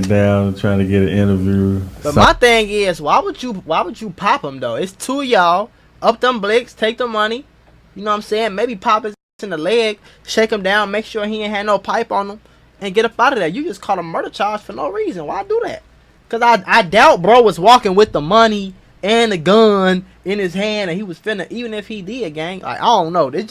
down trying to get an interview. But my thing is, why would you pop him though? It's two of y'all. Up them blicks, take the money. You know what I'm saying? Maybe pop his in the leg, shake him down, make sure he ain't had no pipe on him, and get up out of there. You just caught a murder charge for no reason. Why do that? Cause I doubt bro was walking with the money and the gun in his hand, and he was finna. Even if he did, gang, like I don't know. It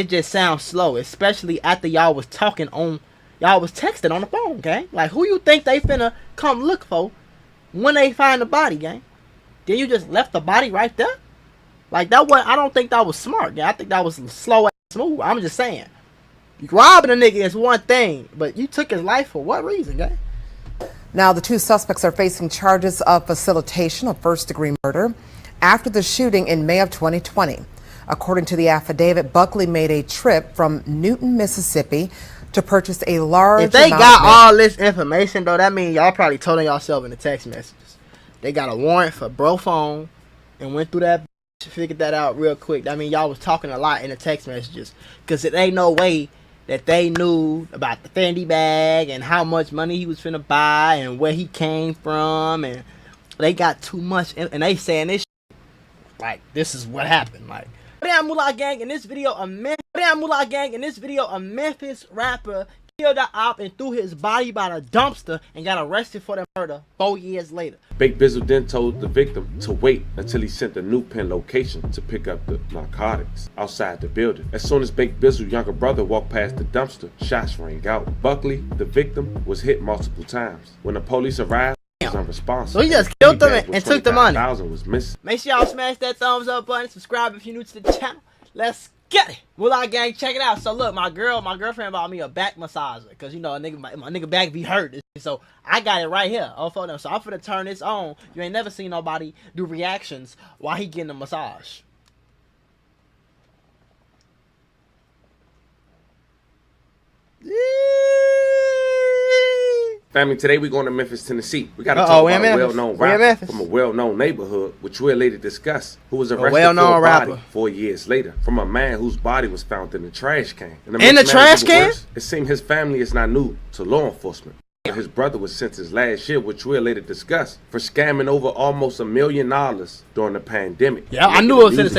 just sounds slow, especially after y'all was talking on. Y'all was texting on the phone, gang. Like, who you think they finna come look for when they find the body, gang? Then you just left the body right there? Like, that was, I don't think that was smart, gang. I think that was slow and smooth. I'm just saying. Robbing a nigga is one thing, but you took his life for what reason, gang? Now, the two suspects are facing charges of facilitation of first-degree murder after the shooting in May of 2020. According to the affidavit, Buckley made a trip from Newton, Mississippi to purchase a large If they got all this information, though, that means y'all probably told on y'allself in the text messages. They got a warrant for bro phone and went through that, figured that out real quick. That means y'all was talking a lot in the text messages. Because it ain't no way that they knew about the Fendi bag and how much money he was finna buy and where he came from. And they got too much. And they saying this shit, like, this is what happened. Like, Damn Moolah Gang, in this video, a Memphis rapper killed the op and threw his body by the dumpster and got arrested for the murder 4 years later. Bake Bizzle then told the victim to wait until he sent the new pin location to pick up the narcotics outside the building. As soon as Bake Bizzle's younger brother walked past the dumpster, shots rang out. Buckley, the victim, was hit multiple times. When the police arrived, he was unresponsive. So he just killed them and took the money. Was missing. Make sure y'all smash that thumbs up button, subscribe if you're new to the channel. Let's get it. Moolah Gang, check it out. So look, my girlfriend bought me a back massager because you know a nigga, my nigga back be hurt. So I got it right here. Oh, for them. So I'm finna turn this on. You ain't never seen nobody do reactions while he getting a massage. Family, today we going to Memphis, Tennessee. We got to talk about a well-known rapper from a well-known neighborhood, which we'll later discuss, who was arrested for a body 4 years later from a man whose body was found in the trash can. In the trash can? It seems his family is not new to law enforcement. His brother was sentenced last year, which we'll later discuss, for scamming over almost $1 million during the pandemic. Yeah, I knew it was gonna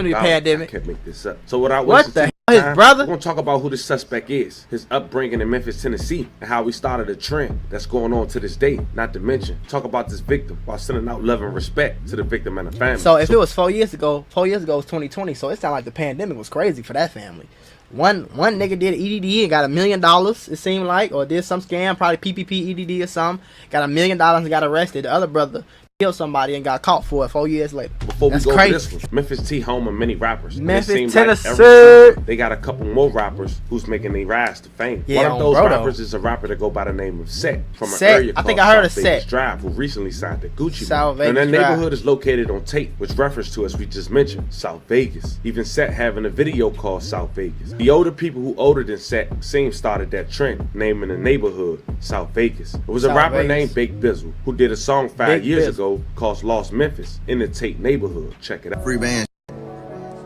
be a pandemic. I can't make this up. So without what the hell, his brother? We're gonna talk about who the suspect is, his upbringing in Memphis, Tennessee, and how we started a trend that's going on to this day. Not to mention, talk about this victim while sending out love and respect to the victim and the family. So if it was 4 years ago, it was 2020. So it sounded like the pandemic was crazy for that family. One nigga did EDD and got $1 million, it seemed like, or did some scam, probably PPP EDD or something. Got $1 million and got arrested. The other brother killed somebody and got caught for it 4 years later. Before we go to this one, Memphis T home of many rappers. Memphis, Tennessee. Like they got a couple more rappers who's making their rise to fame. Yeah, one of those rappers is a rapper that go by the name of Set from an area called South Vegas Drive, who recently signed to Gucci Mane. And that neighborhood is located on Tate, which reference to, as we just mentioned, South Vegas. Even Set having a video called South Vegas. The older people who older than Set started that trend, naming the neighborhood South Vegas. It was a rapper named Bake Bizzle who did a song 5 years ago called Lost Memphis in the Tate neighborhood. Check it out. Free band.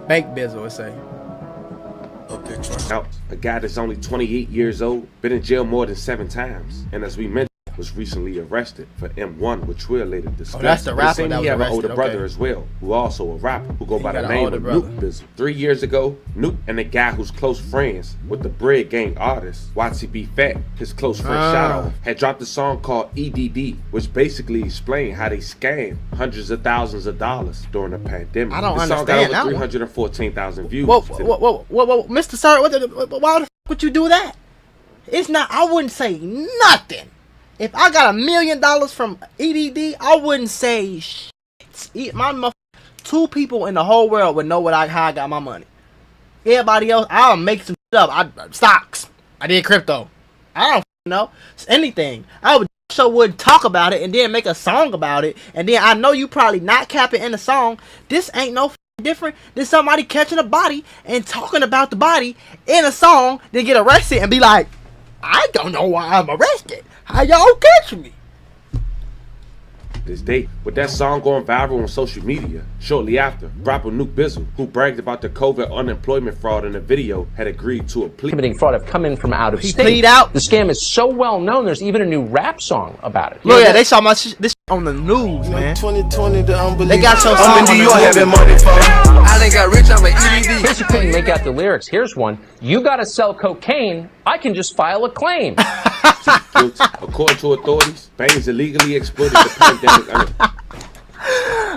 Bake Bizzle, I say. Out. A guy that's only 28 years old, been in jail more than 7 times, and as we mentioned, was recently arrested for M1, which we'll later discuss. Oh, that's the rapper that was have arrested. An older brother as well, who also a rapper, who go by the name of Nuke Bizzle. 3 years ago, Nuke and the guy who's close friends with the Bread Gang artist, YTB Fat, his close friend Shot Off, had dropped a song called EDD, which basically explained how they scammed hundreds of thousands of dollars during the pandemic. I don't understand that. The song got over 314,000 views. Whoa, Mr. Sir, why the f would you do that? It's not, I wouldn't say nothing. If I got $1 million from EDD, I wouldn't say shit. My 2 people in the whole world would know how I got my money. Everybody else, I'll make some shit up. Stocks. I did crypto. I don't know. It's anything. I would talk about it and then make a song about it. And then I know you probably not capping in the song. This ain't no different than somebody catching a body and talking about the body in a song, then get arrested and be like, I don't know why I'm arrested. How y'all catch me? this day. With that song going viral on social media, shortly after, rapper Nuke Bizzle, who bragged about the COVID unemployment fraud in the video, had agreed to a plea. Committing fraud have come in from out of he state. Plead out. The scam is so well known, there's even a new rap song about it. Look, yeah, they saw this on the news, man. 2020, they got your song. I'm in New York having money for. I done got rich, I'm an ED. In case you couldn't make out the lyrics, here's one. You gotta sell cocaine, I can just file a claim. Guilty. According to authorities, Baines illegally exploited the pandemic.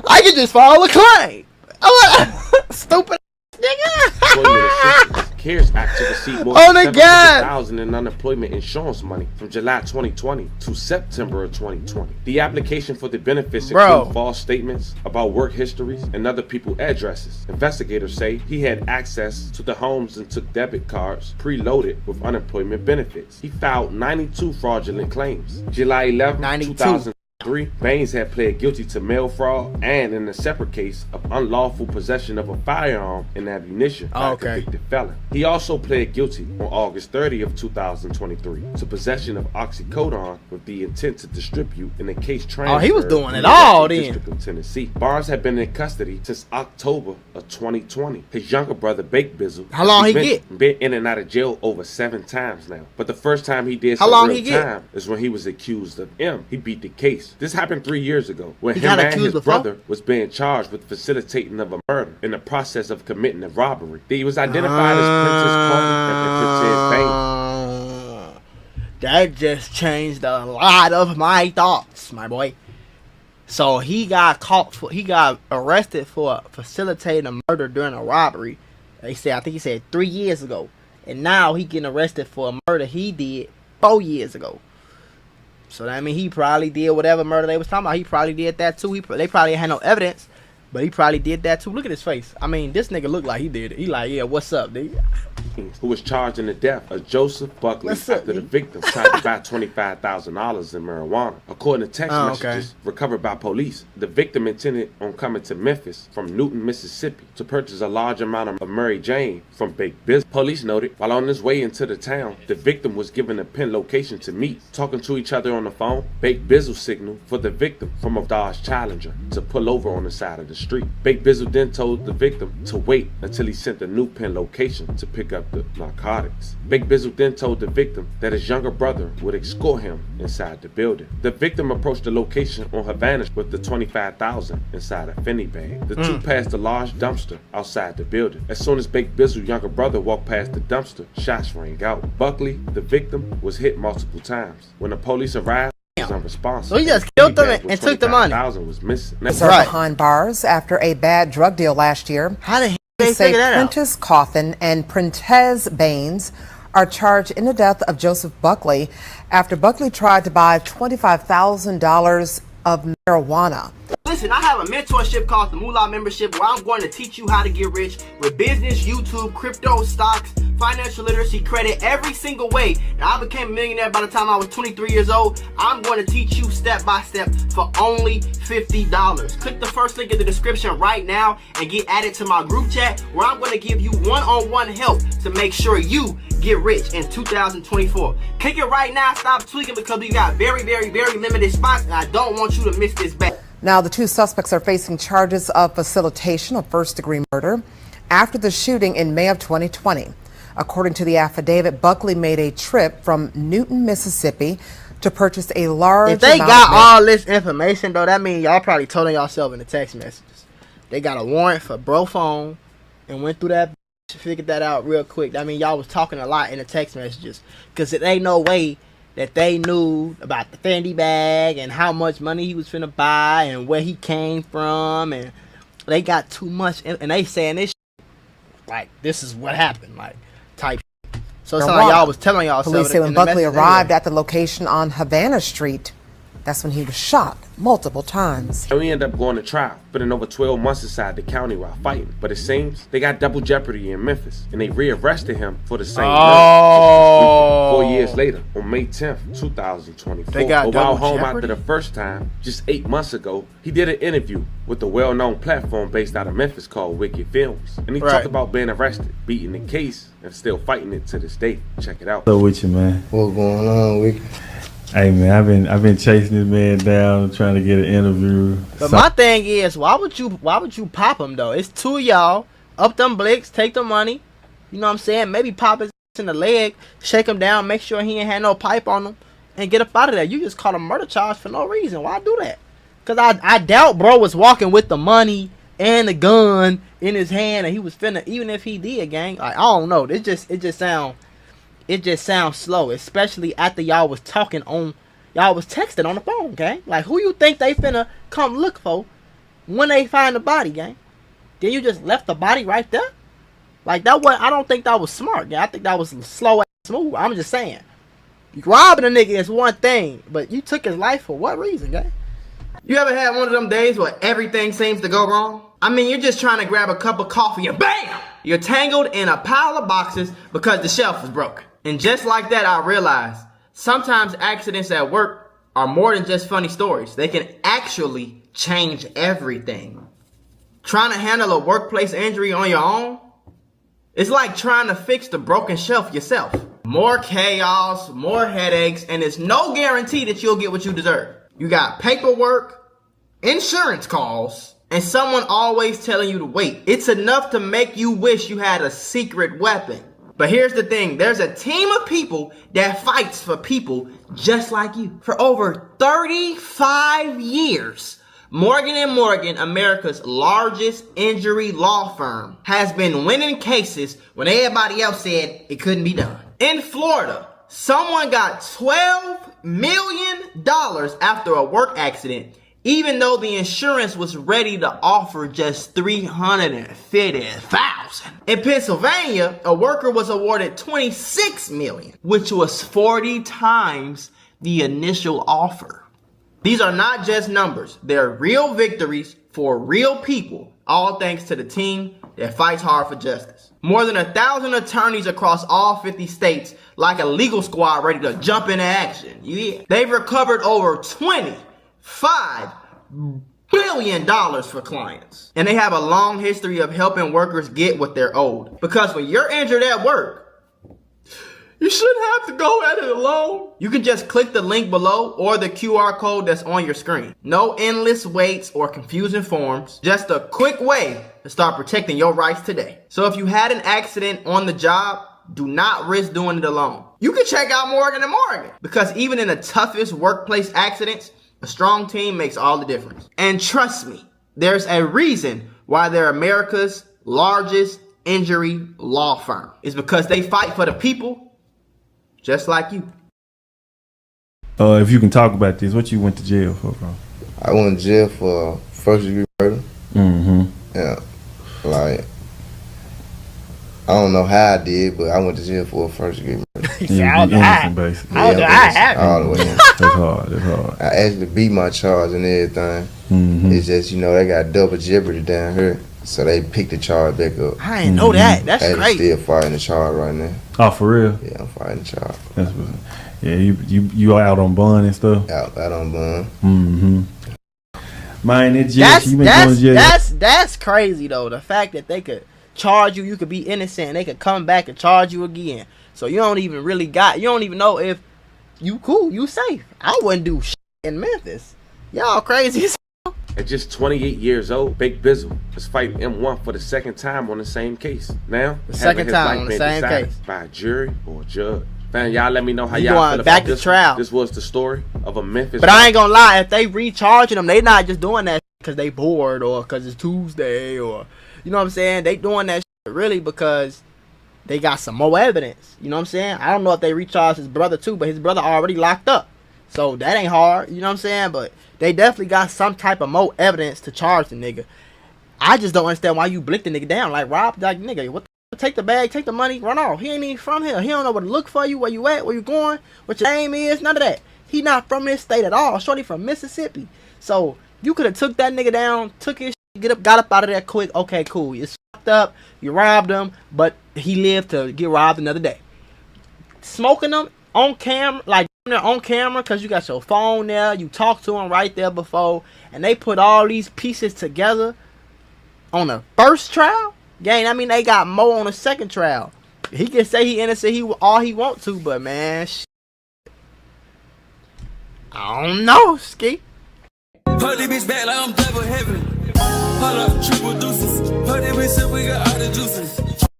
I can just file a claim. Stupid nigga. CARES Act to receive more than than 700,000 in unemployment insurance money from July 2020 to September of 2020. The application for the benefits include false statements about work histories and other people's addresses. Investigators say he had access to the homes and took debit cards preloaded with unemployment benefits. He filed 92 fraudulent claims. July 11, 2003, Baines had pled guilty to mail fraud and, in a separate case, of unlawful possession of a firearm and ammunition by a convicted felon. He also pled guilty on August 30 of 2023 to possession of oxycodone with the intent to distribute in a case transferred. Oh, he was doing it all then. District of Tennessee. Barnes had been in custody since October of 2020. His younger brother, Bake Bizzle, how long he get? Been in and out of jail over 7 times now. But the first time he did some real time is when he was accused of M. He beat the case. This happened 3 years ago when him and his brother was being charged with facilitating of a murder in the process of committing a robbery. He was identified as Prentice Carter and Prentice Baines. That just changed a lot of my thoughts, my boy. So he got arrested for facilitating a murder during a robbery. I think he said 3 years ago. And now he getting arrested for a murder he did 4 years ago. So that means he probably did whatever murder they was talking about. He probably did that too. They probably had no evidence, but he probably did that too. Look at his face. I mean, this nigga look like he did it. He like, yeah, what's up, dude? Who was charged in the death of Joseph Buckley after the victim tried to buy $25,000 in marijuana. According to text messages recovered by police, the victim intended on coming to Memphis from Newton, Mississippi to purchase a large amount of Mary Jane from Bake Bizzle. Police noted while on his way into the town, the victim was given a pin location to meet. Talking to each other on the phone, Bake Bizzle signaled for the victim from a Dodge Challenger to pull over on the side of the street. Bake Bizzle then told the victim to wait until he sent the new pin location to pick up the narcotics. Bake Bizzle then told the victim that his younger brother would escort him inside the building. The victim approached the location on Havana with the $25,000 inside a Fendi bag. The two passed a large dumpster outside the building. As soon as Bake Bizzle's younger brother walked past the dumpster, shots rang out. Buckley, the victim, was hit multiple times. When the police arrived, he was unresponsive. So he just killed them and took the money. Was missing. Behind bars after a bad drug deal last year. How did they say Prentice Coffin and Prentice Baines are charged in the death of Joseph Buckley after Buckley tried to buy $25,000 of marijuana. Listen, I have a mentorship called the Moolah Membership where I'm going to teach you how to get rich with business, YouTube, crypto, stocks, financial literacy, credit, every single way. Now, I became a millionaire by the time I was 23 years old. I'm going to teach you step by step for only $50. Click the first link in the description right now and get added to my group chat where I'm going to give you one-on-one help to make sure you get rich in 2024. Click it right now. Stop tweaking because we got very, very, very limited spots and I don't want you to miss this batch. Now, the two suspects are facing charges of facilitation of first-degree murder after the shooting in May of 2020. According to the affidavit, Buckley made a trip from Newton, Mississippi to purchase a large amount of If they got all this information, though, that means y'all probably told on yourself in the text messages. They got a warrant for bro phone and went through that, figured that out real quick. I mean, y'all was talking a lot in the text messages because it ain't no way that they knew about the Fendi bag and how much money he was finna buy and where he came from, and they got too much, and they saying this shit, like this is what happened, like type shit. So it's like y'all was telling y'all. Police say when Buckley arrived at the location on Havana Street, that's when he was shot multiple times. And we ended up going to trial, spending over 12 months inside the county while fighting. But it seems they got double jeopardy in Memphis, and they rearrested him for the same murder 4 years later, on May 10th, 2024. They got while double home jeopardy? after the first time, just 8 months ago, he did an interview with the well-known platform based out of Memphis called Wicked Films. And he talked about being arrested, beating the case, and still fighting it to this day. Check it out. So with you, man. What's going on, Wicked? Hey man, I've been chasing this man down, trying to get an interview. But my thing is, why would you pop him though? It's two of y'all. Up them blicks, take the money. You know what I'm saying? Maybe pop his in the leg, shake him down, make sure he ain't had no pipe on him, and get up out of there. You just caught a murder charge for no reason. Why do that? Cause I doubt bro was walking with the money and the gun in his hand, and he was finna. Even if he did, gang, like, I don't know. It just sounds slow, especially after y'all was texting on the phone, gang. Like, who you think they finna come look for when they find the body, gang? Then you just left the body right there? Like, I don't think that was smart, gang. I think that was slow and smooth. I'm just saying. Robbing a nigga is one thing, but you took his life for what reason, gang? You ever had one of them days where everything seems to go wrong? I mean, you're just trying to grab a cup of coffee and BAM! You're tangled in a pile of boxes because the shelf was broken. And just like that, I realized sometimes accidents at work are more than just funny stories. They can actually change everything. Trying to handle a workplace injury on your own? It's like trying to fix the broken shelf yourself. More chaos, more headaches, and it's no guarantee that you'll get what you deserve. You got paperwork, insurance calls, and someone always telling you to wait. It's enough to make you wish you had a secret weapon. But here's the thing, there's a team of people that fights for people just like you. For over 35 years, Morgan & Morgan, America's largest injury law firm, has been winning cases when everybody else said it couldn't be done. In Florida, someone got $12 million after a work accident, even though the insurance was ready to offer just $350,000. In Pennsylvania, a worker was awarded $26 million, which was 40 times the initial offer. These are not just numbers. They're real victories for real people, all thanks to the team that fights hard for justice. More than 1,000 attorneys across all 50 states, like a legal squad ready to jump into action. Yeah. They've recovered over $25 billion for clients. And they have a long history of helping workers get what they're owed. Because when you're injured at work, you shouldn't have to go at it alone. You can just click the link below or the QR code that's on your screen. No endless waits or confusing forms. Just a quick way to start protecting your rights today. So if you had an accident on the job, do not risk doing it alone. You can check out Morgan & Morgan, because even in the toughest workplace accidents, a strong team makes all the difference. And trust me, there's a reason why they're America's largest injury law firm. It's because they fight for the people just like you. If you can talk about this, what you went to jail for, bro? I went to jail for first-degree murder. Mm-hmm. Yeah, like, I don't know how I did, but I went to jail for a first-degree murder. Innocent, basically. All the way in. That's hard. I actually beat my charge and everything. Mm-hmm. It's just, they got double jeopardy down here, so they picked the charge back up. I didn't know that. That's great. I'm still fighting the charge right now. Oh, for real? Yeah, I'm fighting the charge. That's what. Yeah, you out on bond and stuff. Out on bond. Mm-hmm. Man, it just you been going to jail. That's crazy though. The fact that they could charge you could be innocent, and they could come back and charge you again. So you don't even know if you cool, you safe. I wouldn't do shit in Memphis. Y'all crazy as hell. At just 28 years old, Big Bizzle is fighting M1 for the second time on the same case. Now, the second time on the same case by a jury or a judge. Man, y'all let me know how you y'all feel back about to this. Trial. This was the story of a Memphis. But I ain't gonna lie, if they recharging them, they not just doing that because they bored or because it's Tuesday or, you know what I'm saying? They doing that really because they got some more evidence. You know what I'm saying? I don't know if they recharged his brother too, but his brother already locked up. So that ain't hard, you know what I'm saying? But they definitely got some type of more evidence to charge the nigga. I just don't understand why you blick the nigga down. Like, Rob, like, nigga, what the take the bag, take the money, run off. He ain't even from here. He don't know where to look for you, where you at, where you going, what your name is, none of that. He not from this state at all. Shorty from Mississippi. So you could have took that nigga down, took his shit, got up out of there quick. Okay, cool. You fucked up, you robbed him, but he lived to get robbed another day. Smoking them on camera, like on camera, because you got your phone there, you talked to him right there before, and they put all these pieces together on the first trial. Gang, I mean, they got more on the second trial. He can say he innocent, all he want to, but man, I don't know, Ski. Put this bitch back like I'm double heaven. Hold up, triple deuces. Put this bitch up, we got all the juices.